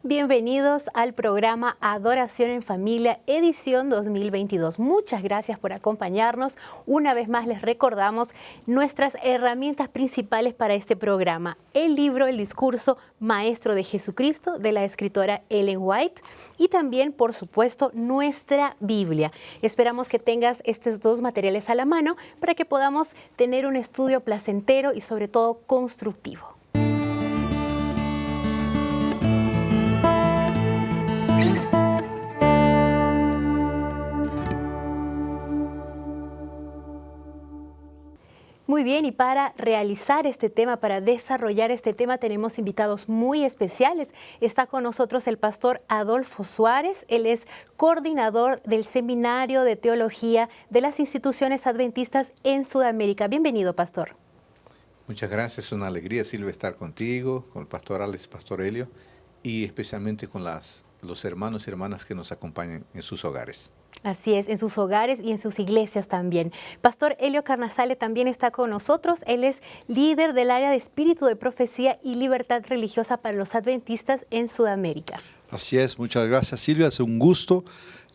Bienvenidos al programa Adoración en Familia, edición 2022. Muchas gracias por acompañarnos. Una vez más les recordamos nuestras herramientas principales para este programa. El libro, el discurso Maestro de Jesucristo, de la escritora Ellen White, y también, por supuesto, nuestra Biblia. Esperamos que tengas estos dos materiales a la mano para que podamos tener un estudio placentero y sobre todo constructivo. Muy bien, y para realizar este tema, para desarrollar este tema, tenemos invitados muy especiales. Está con nosotros el pastor Adolfo Suárez. Él es coordinador del Seminario de Teología de las Instituciones Adventistas en Sudamérica. Bienvenido, pastor. Muchas gracias, es una alegría, Silvia, estar contigo, con el pastor Alex, pastor Helio, y especialmente con los hermanos y hermanas que nos acompañan en sus hogares. Así es, en sus hogares y en sus iglesias también. Pastor Helio Carnazale también está con nosotros. Él es líder del área de Espíritu de Profecía y Libertad Religiosa para los Adventistas en Sudamérica. Así es, muchas gracias, Silvia. Es un gusto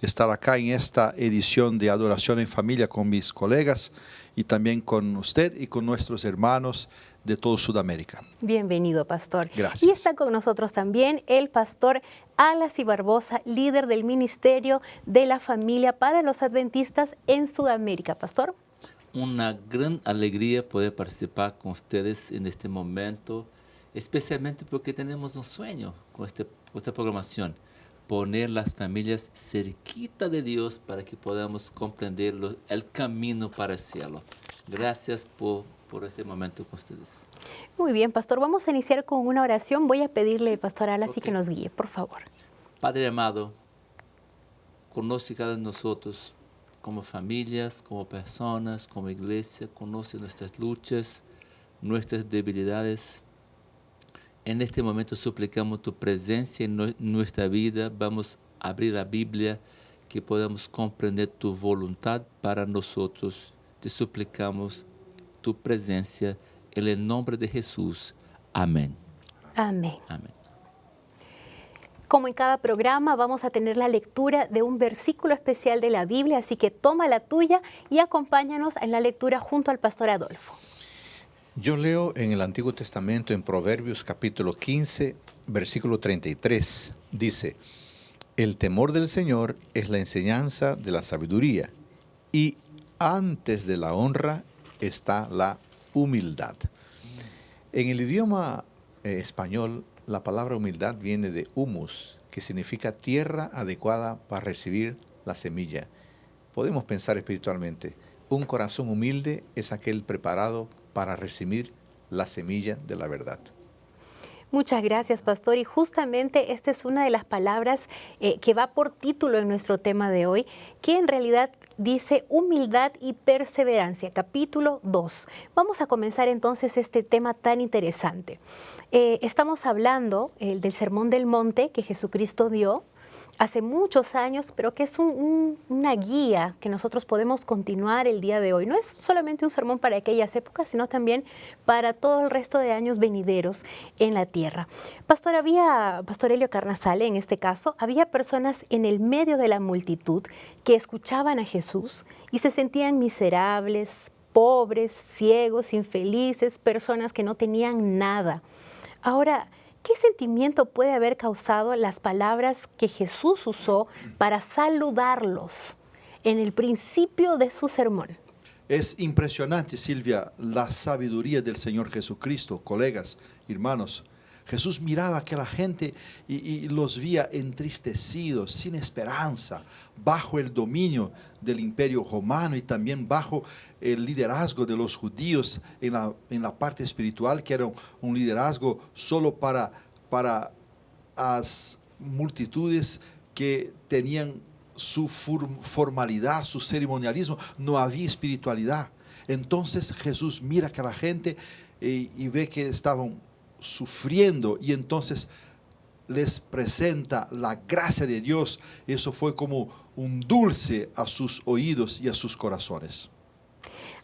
estar acá en esta edición de Adoración en Familia con mis colegas y también con usted y con nuestros hermanos de toda Sudamérica. Bienvenido, pastor. Gracias. Y está con nosotros también el pastor Alas y Barbosa, líder del Ministerio de la Familia para los Adventistas en Sudamérica. Pastor. Una gran alegría poder participar con ustedes en este momento, especialmente porque tenemos un sueño con esta programación, poner las familias cerquita de Dios para que podamos comprender el camino para el cielo. Gracias por este momento con ustedes. Muy bien, pastor. Vamos a iniciar con una oración. Voy a pedirle, pastor Alas, que nos guíe, por favor. Padre amado, conoce cada uno de nosotros como familias, como personas, como iglesia, conoce nuestras luchas, nuestras debilidades. En este momento suplicamos tu presencia en nuestra vida. Vamos a abrir la Biblia, que podamos comprender tu voluntad para nosotros. Te suplicamos tu presencia en el nombre de Jesús. Amén. Amén. Amén. Como en cada programa, vamos a tener la lectura de un versículo especial de la Biblia, así que toma la tuya y acompáñanos en la lectura junto al pastor Adolfo. Yo leo en el Antiguo Testamento, en Proverbios capítulo 15, versículo 33, dice: el temor del Señor es la enseñanza de la sabiduría, y antes de la honra está la humildad. En el idioma español, la palabra humildad viene de humus, que significa tierra adecuada para recibir la semilla. Podemos pensar espiritualmente, un corazón humilde es aquel preparado para recibir la semilla de la verdad. Muchas gracias, pastor. Y justamente esta es una de las palabras que va por título en nuestro tema de hoy, que en realidad dice humildad y perseverancia, capítulo 2. Vamos a comenzar entonces este tema tan interesante. Estamos hablando del Sermón del Monte que Jesucristo dio hace muchos años, pero que es una guía que nosotros podemos continuar el día de hoy. No es solamente un sermón para aquellas épocas, sino también para todo el resto de años venideros en la tierra. Pastor Helio Carnazale, en este caso, había personas en el medio de la multitud que escuchaban a Jesús y se sentían miserables, pobres, ciegos, infelices, personas que no tenían nada. Ahora, ¿qué sentimiento puede haber causado las palabras que Jesús usó para saludarlos en el principio de su sermón? Es impresionante, Silvia, la sabiduría del Señor Jesucristo, colegas, hermanos. Jesús miraba a aquella gente y los veía entristecidos, sin esperanza, bajo el dominio del imperio romano y también bajo el liderazgo de los judíos en la parte espiritual, que era un liderazgo solo para las multitudes que tenían su formalidad, su ceremonialismo. No había espiritualidad. Entonces Jesús mira a aquella gente y ve que estaban sufriendo, y entonces les presenta la gracia de Dios. Eso fue como un dulce a sus oídos y a sus corazones.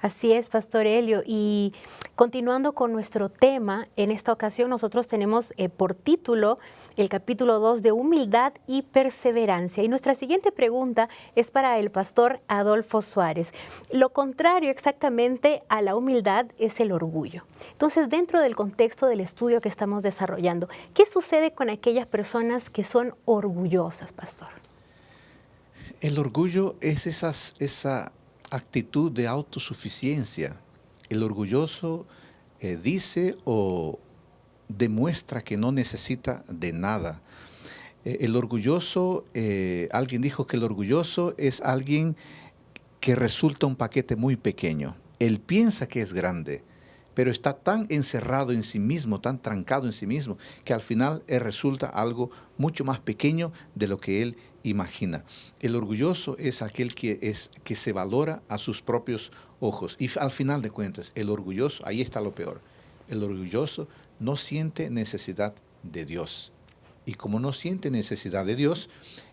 Así es, Pastor Elio. Y continuando con nuestro tema, en esta ocasión nosotros tenemos por título el capítulo 2 de humildad y perseverancia. Y nuestra siguiente pregunta es para el pastor Adolfo Suárez. Lo contrario exactamente a la humildad es el orgullo. Entonces, dentro del contexto del estudio que estamos desarrollando, ¿qué sucede con aquellas personas que son orgullosas, pastor? El orgullo es esa actitud de autosuficiencia. El orgulloso dice o demuestra que no necesita de nada. El orgulloso, alguien dijo que el orgulloso es alguien que resulta un paquete muy pequeño. Él piensa que es grande, pero está tan encerrado en sí mismo, tan trancado en sí mismo, que al final resulta algo mucho más pequeño de lo que él imagina. El orgulloso es aquel que se valora a sus propios ojos. Y al final de cuentas, el orgulloso, ahí está lo peor, el orgulloso no siente necesidad de Dios. Y como no siente necesidad de Dios,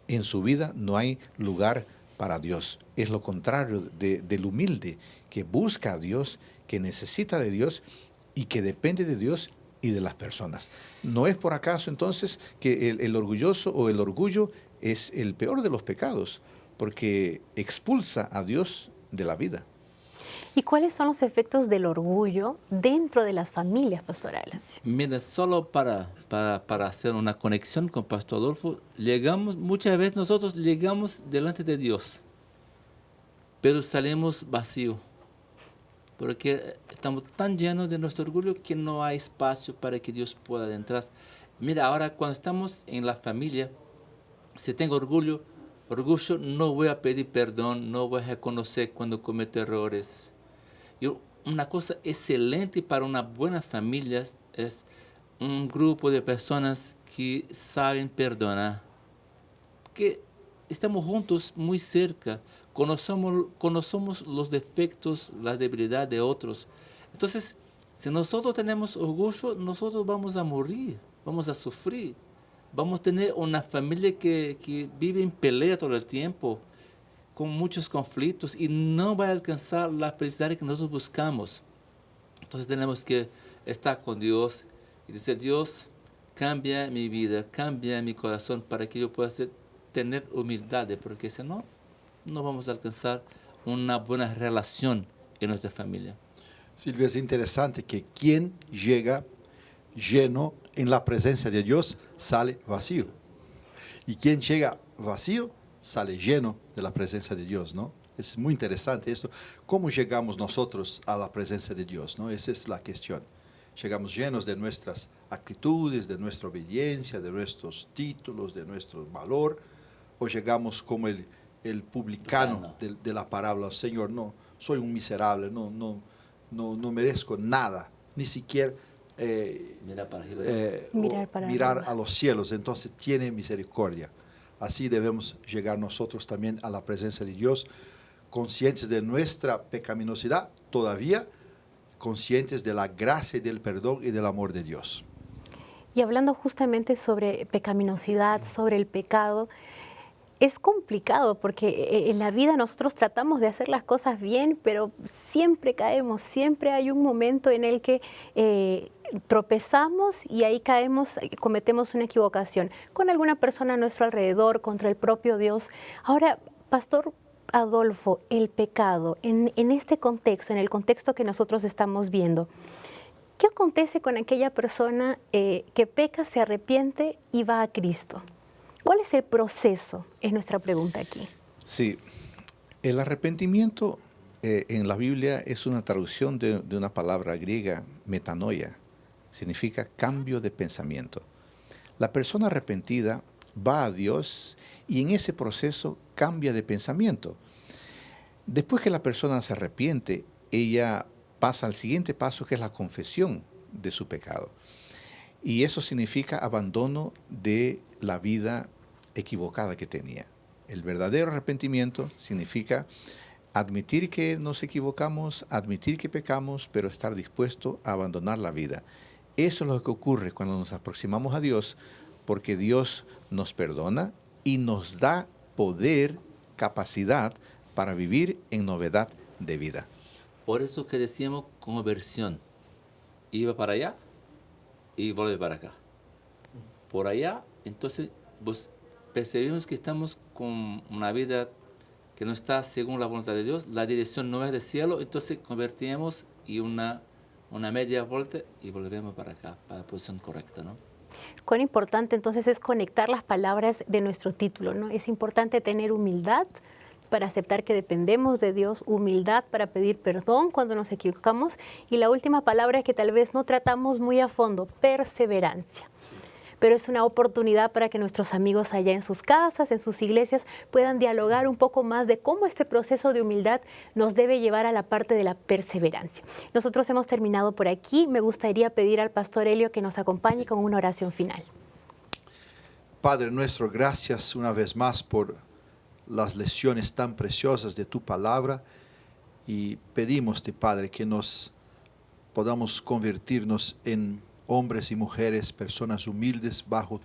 en su vida no hay lugar para Dios. Es lo contrario del humilde, que busca a Dios, que necesita de Dios y que depende de Dios y de las personas. ¿No es por acaso entonces que el orgulloso o el orgullo es el peor de los pecados? Porque expulsa a Dios de la vida. ¿Y cuáles son los efectos del orgullo dentro de las familias pastorales? Mira, solo para hacer una conexión con Pastor Adolfo, muchas veces nosotros llegamos delante de Dios, pero salimos vacíos, porque estamos tan llenos de nuestro orgullo que no hay espacio para que Dios pueda entrar. Mira, ahora cuando estamos en la familia, si tengo orgullo, no voy a pedir perdón, no voy a reconocer cuando cometo errores. Y una cosa excelente para una buena familia es un grupo de personas que saben perdonar, que estamos juntos muy cerca, conocemos los defectos, las debilidades de otros. Entonces, si nosotros tenemos orgullo, nosotros vamos a morir, vamos a sufrir. Vamos a tener una familia que vive en pelea todo el tiempo, con muchos conflictos, y no va a alcanzar la felicidad que nosotros buscamos. Entonces tenemos que estar con Dios y decir: Dios, cambia mi vida, cambia mi corazón para que yo pueda tener humildad, porque si no, no vamos a alcanzar una buena relación en nuestra familia. Silvia, es interesante que quien llega lleno en la presencia de Dios sale vacío. Y quien llega vacío sale lleno de la presencia de Dios, ¿no? Es muy interesante esto. ¿Cómo llegamos nosotros a la presencia de Dios, ¿no? Esa es la cuestión. Llegamos llenos de nuestras actitudes, de nuestra obediencia, de nuestros títulos, de nuestro valor, o llegamos como el publicano de la parábola: Señor, no, soy un miserable, no merezco nada, ni siquiera mirar a los cielos, entonces tiene misericordia. Así debemos llegar nosotros también a la presencia de Dios, conscientes de nuestra pecaminosidad, todavía conscientes de la gracia y del perdón y del amor de Dios. Y hablando justamente sobre pecaminosidad, sobre el pecado, es complicado porque en la vida nosotros tratamos de hacer las cosas bien, pero siempre caemos, siempre hay un momento en el que tropezamos y ahí caemos, cometemos una equivocación con alguna persona a nuestro alrededor, contra el propio Dios. Ahora, Pastor Adolfo, el pecado, en este contexto, en el contexto que nosotros estamos viendo, ¿qué acontece con aquella persona que peca, se arrepiente y va a Cristo? ¿Cuál es el proceso? Es nuestra pregunta aquí. Sí, el arrepentimiento en la Biblia es una traducción de una palabra griega, metanoia. Significa cambio de pensamiento. La persona arrepentida va a Dios y en ese proceso cambia de pensamiento. Después que la persona se arrepiente, ella pasa al siguiente paso, que es la confesión de su pecado. Y eso significa abandono de la vida equivocada que tenía. El verdadero arrepentimiento significa admitir que nos equivocamos, admitir que pecamos, pero estar dispuesto a abandonar la vida. Eso es lo que ocurre cuando nos aproximamos a Dios, porque Dios nos perdona y nos da poder, capacidad para vivir en novedad de vida. Por eso que decíamos conversión. Iba para allá y vuelve para acá. Por allá, entonces pues, percibimos que estamos con una vida que no está según la voluntad de Dios, la dirección no es del cielo, entonces convertimos y una media vuelta y volvemos para acá, para la posición correcta, ¿no? Cuán importante entonces es conectar las palabras de nuestro título, ¿no? Es importante tener humildad para aceptar que dependemos de Dios, humildad para pedir perdón cuando nos equivocamos y la última palabra que tal vez no tratamos muy a fondo, perseverancia. Pero es una oportunidad para que nuestros amigos allá en sus casas, en sus iglesias, puedan dialogar un poco más de cómo este proceso de humildad nos debe llevar a la parte de la perseverancia. Nosotros hemos terminado por aquí. Me gustaría pedir al pastor Helio que nos acompañe con una oración final. Padre nuestro, gracias una vez más por las lecciones tan preciosas de tu palabra y pedimos, Padre, que nos podamos convertirnos en hombres y mujeres, personas humildes bajo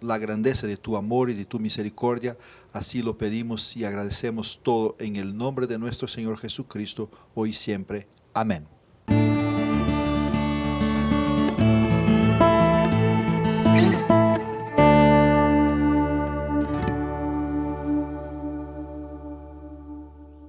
la grandeza de tu amor y de tu misericordia. Así lo pedimos y agradecemos todo en el nombre de nuestro Señor Jesucristo, hoy y siempre. Amén.